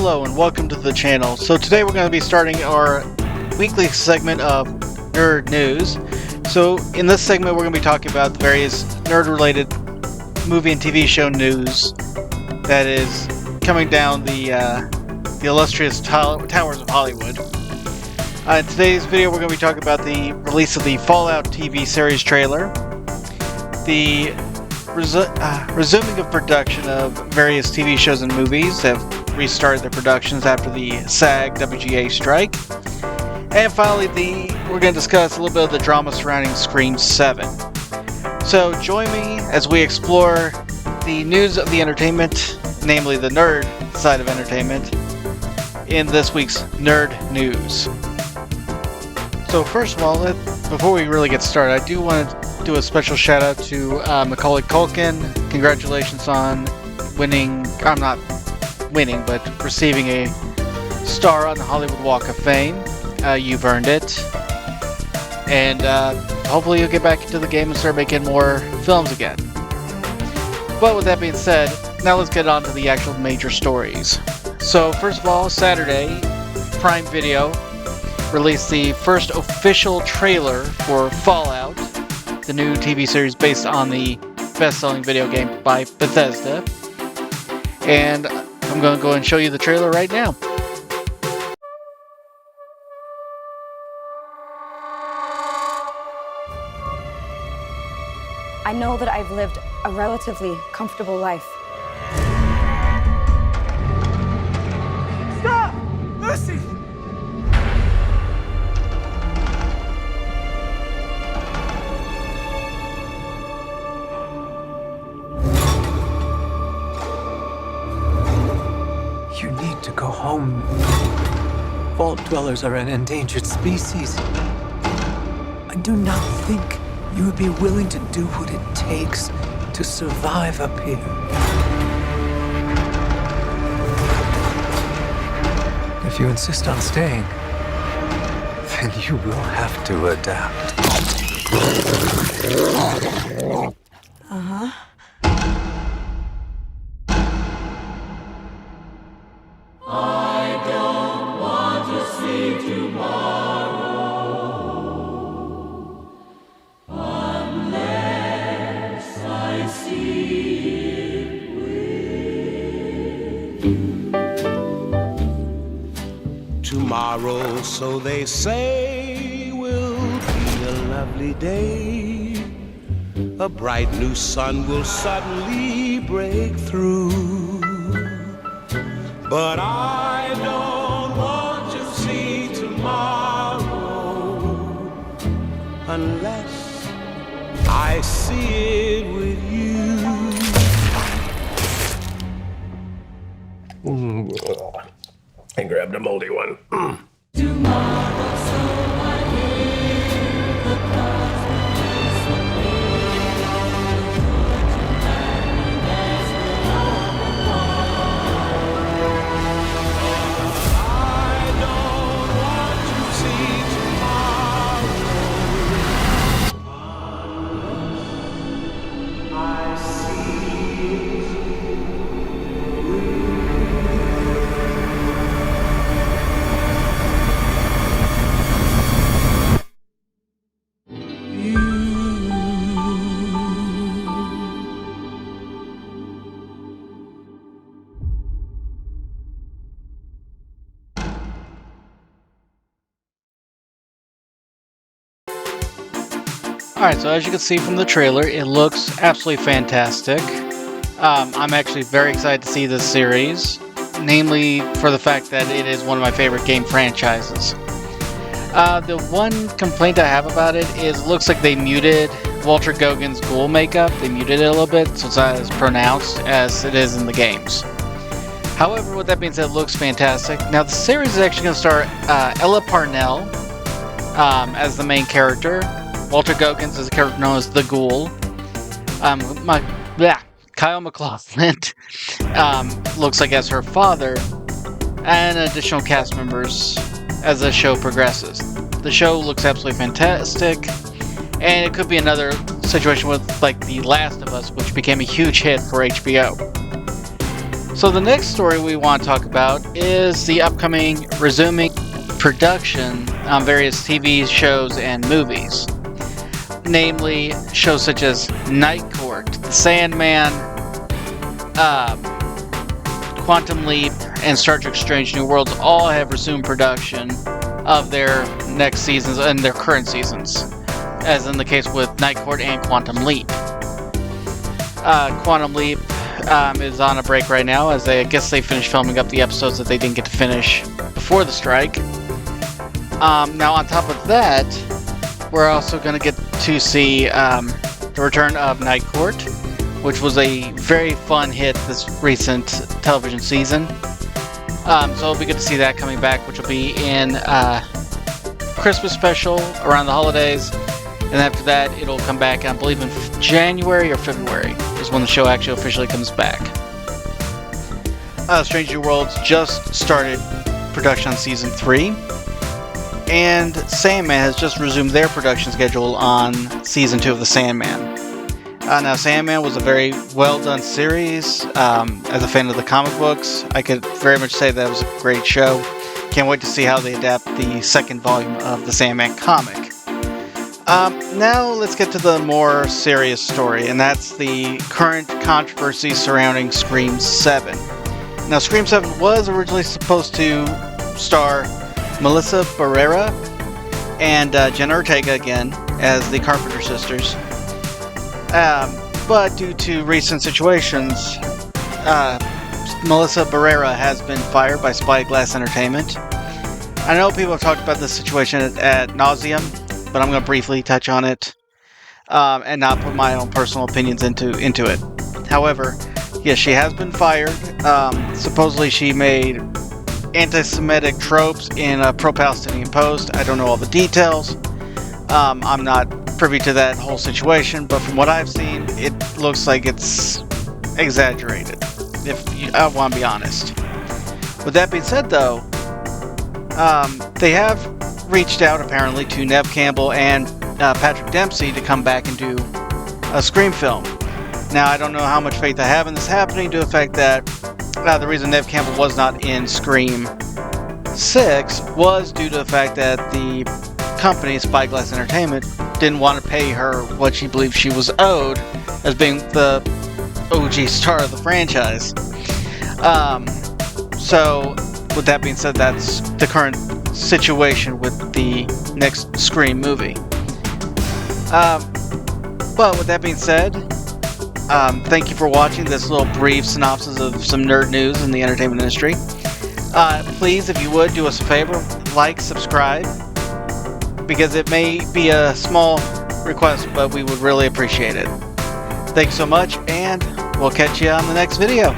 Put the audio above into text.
Hello and welcome to the channel. So today we're going to be starting our weekly segment of Nerd News. So in this segment we're going to be talking about the various nerd-related movie and TV show news that is coming down the illustrious towers of Hollywood. In today's video we're going to be talking about the release of the Fallout TV series trailer, the resuming of production of various TV shows and movies that have restarted their productions after the SAG-WGA strike. And finally, we're going to discuss a little bit of the drama surrounding Scream 7. So join me as we explore the news of the entertainment, namely the nerd side of entertainment, in this week's Nerd News. So first of all, before we really get started, I do want to do a special shout out to Macaulay Culkin. Congratulations on winning, I'm not winning, but receiving a star on the Hollywood Walk of Fame. You've earned it. And hopefully you'll get back into the game and start making more films again. But with that being said, now let's get on to the actual major stories. So first of all, Saturday, Prime Video released the first official trailer for Fallout, the new TV series based on the best-selling video game by Bethesda. And I'm going to go and show you the trailer right now. I know that I've lived a relatively comfortable life. Stop! Lucy! You need to go home. Vault dwellers are an endangered species. I do not think you would be willing to do what it takes to survive up here. If you insist on staying, then you will have to adapt. Tomorrow, so they say, will be a lovely day. A bright new sun will suddenly break through. But I don't want to see tomorrow unless I see it with you. I grabbed a moldy one. Tomorrow, so I hear the clouds I don't want to see tomorrow. I see Alright, so as you can see from the trailer, it looks absolutely fantastic. I'm actually very excited to see this series, namely for the fact that it is one of my favorite game franchises. The one complaint I have about it is it looks like they muted Walter Goggins' ghoul makeup. They muted it a little bit, so it's not as pronounced as it is in the games. However, with that being said, it looks fantastic. Now, the series is actually going to star Ella Parnell as the main character. Walter Goggins is a character known as the Ghoul. Kyle MacLachlan looks like as her father, and additional cast members as the show progresses. The show looks absolutely fantastic, and it could be another situation with like The Last of Us, which became a huge hit for HBO. So the next story we want to talk about is the upcoming resuming production on various TV shows and movies. Namely, shows such as Night Court, The Sandman, Quantum Leap, and Star Trek Strange New Worlds all have resumed production of their next seasons and their current seasons, as in the case with Night Court and Quantum Leap. Quantum Leap is on a break right now, as I guess they finished filming up the episodes that they didn't get to finish before the strike. Now, on top of that, we're also going to get to see the return of Night Court, which was a very fun hit this recent television season. So it'll be good to see that coming back, which will be in Christmas special around the holidays. And after that, it'll come back, I believe, in January or February is when the show actually officially comes back. Strange New Worlds just started production on Season 3. And Sandman has just resumed their production schedule on Season 2 of The Sandman. Now, Sandman was a very well-done series. As a fan of the comic books, I could very much say that it was a great show. Can't wait to see how they adapt the second volume of the Sandman comic. Now let's get to the more serious story, and that's the current controversy surrounding Scream 7. Now, Scream 7 was originally supposed to star Melissa Barrera and Jenna Ortega again as the Carpenter sisters. But due to recent situations, Melissa Barrera has been fired by Spyglass Entertainment. I know people have talked about this situation ad nauseum, but I'm going to briefly touch on it and not put my own personal opinions into it. However, yes, she has been fired. Supposedly she made anti-Semitic tropes in a pro-Palestinian post. I don't know all the details. I'm not privy to that whole situation, but from what I've seen, it looks like it's exaggerated, I want to be honest. With that being said, though, they have reached out apparently to Neve Campbell and Patrick Dempsey to come back and do a Scream film. Now, I don't know how much faith I have in this happening, due to the fact that the reason Neve Campbell was not in Scream 6 was due to the fact that the company, Spyglass Entertainment, didn't want to pay her what she believed she was owed as being the OG star of the franchise. So, with that being said, that's the current situation with the next Scream movie. But with that being said, thank you for watching this little brief synopsis of some nerd news in the entertainment industry. Please, if you would, do us a favor, like, subscribe, because it may be a small request, but we would really appreciate it. Thanks so much, and we'll catch you on the next video.